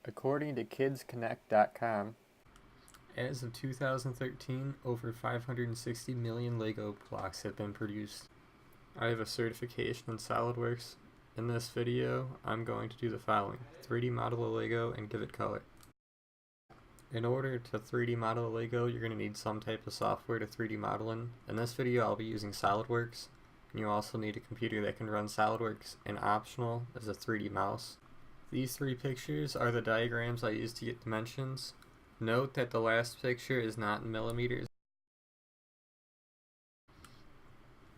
According to KidsConnect.com, as of 2013, over 560 million Lego blocks have been produced. I have a certification in SOLIDWORKS. In this video, I'm going to do the following: 3D model a Lego and give it color. In order to 3D model a Lego, you're going to need some type of software to 3D model in. In this video, I'll be using SOLIDWORKS, and you also need a computer that can run SOLIDWORKS, and optional is a 3D mouse. These three pictures are the diagrams I used to get dimensions. Note that the last picture is not in millimeters.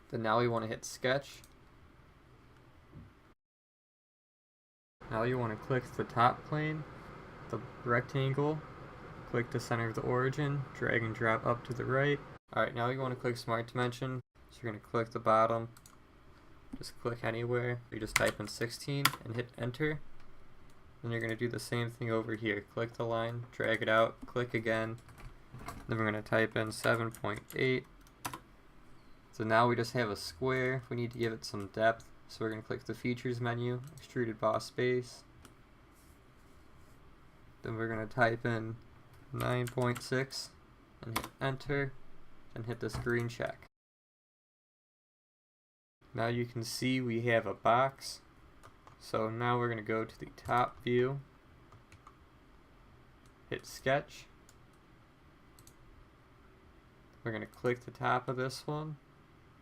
Then now we want to hit sketch. Now you want to click the top plane, the rectangle, click the center of the origin, drag and drop up to the right. Alright, now you want to click Smart Dimension, so you're going to click the bottom, just click anywhere, you just type in 16 and hit enter. Then you're going to do the same thing over here, click the line, drag it out, click again, then we're going to type in 7.8. So now we just have a square. We need to give it some depth, so we're going to click the features menu, extruded boss base, then we're going to type in 9.6 and hit enter and hit this green check. Now you can see we have a box. So now we're going to go to the top view, hit sketch, we're going to click the top of this one,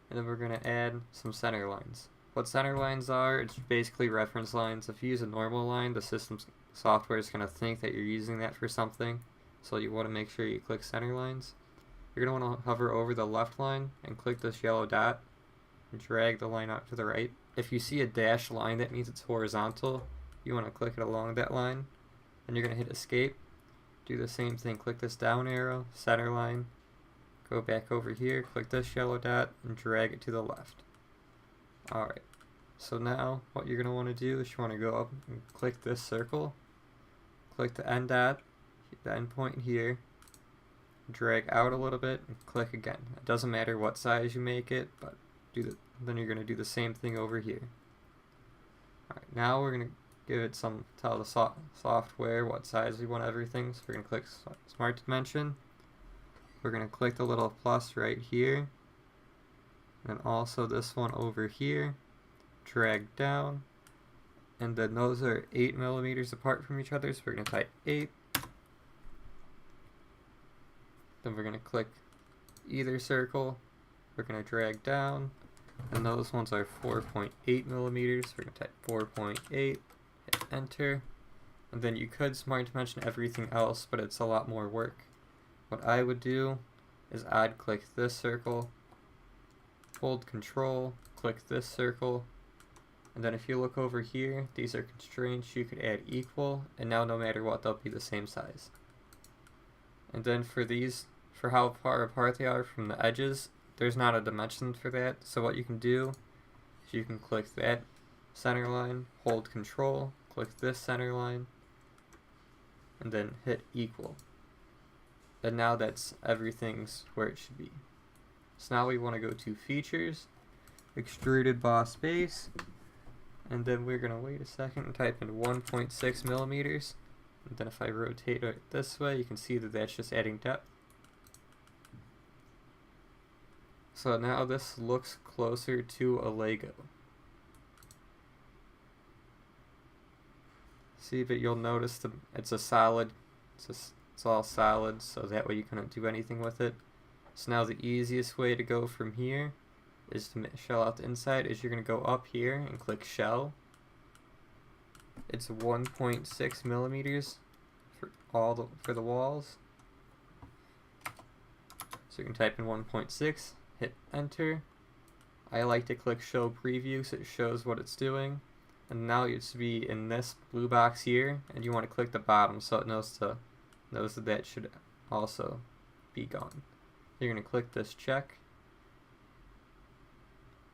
and then we're going to add some center lines. What center lines are, it's basically reference lines. If you use a normal line, the system's software is going to think that you're using that for something, so you want to make sure you click center lines. You're going to want to hover over the left line and click this yellow dot and drag the line out to the right. If you see a dashed line, that means it's horizontal. You want to click it along that line, and you're going to hit escape. Do the same thing, click this down arrow, center line, go back over here, click this yellow dot, and drag it to the left. Alright, so now what you're going to want to do is you want to go up and click this circle, click the end dot, the end point here, drag out a little bit, and click again. It doesn't matter what size you make it, but then you're going to do the same thing over here. Alright, now we're going to give it tell the software what size we want everything. So we're going to click Smart Dimension. We're going to click the little plus right here. And also this one over here. Drag down. And then those are 8 millimeters apart from each other. So we're going to type 8. Then we're going to click either circle. We're going to drag down. And those ones are 4.8 millimeters. We're going to type 4.8, hit enter, and then you could Smart Dimension everything else, but it's a lot more work. What I would do is I'd click this circle, hold Control, click this circle, and then if you look over here, these are constraints. You could add equal, and now no matter what, they'll be the same size. And then for these, for how far apart they are from the edges, there's not a dimension for that, so what you can do is you can click that center line, hold Control, click this center line, and then hit equal. And now that's everything's where it should be. So now we want to go to features, extruded boss base, and then we're going to wait a second and type in 1.6 millimeters. And then if I rotate it this way, you can see that that's just adding depth. So now this looks closer to a Lego. See, but you'll notice it's a solid, it's all solid, so that way you couldn't do anything with it. So now the easiest way to go from here is to shell out the inside, is you're going to go up here and click shell. It's 1.6 millimeters for the walls. So you can type in 1.6. Hit enter. I like to click show preview so it shows what it's doing. And now it should be in this blue box here, and you want to click the bottom so it knows that should also be gone. You're going to click this check.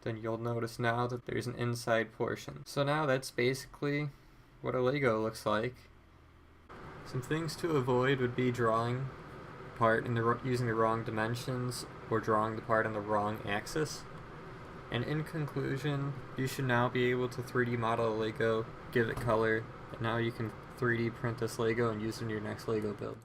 Then you'll notice now that there's an inside portion. So now that's basically what a Lego looks like. Some things to avoid would be drawing part using the wrong dimensions, or drawing the part on the wrong axis. And in conclusion, you should now be able to 3D model a Lego, give it color, and now you can 3D print this Lego and use it in your next Lego build.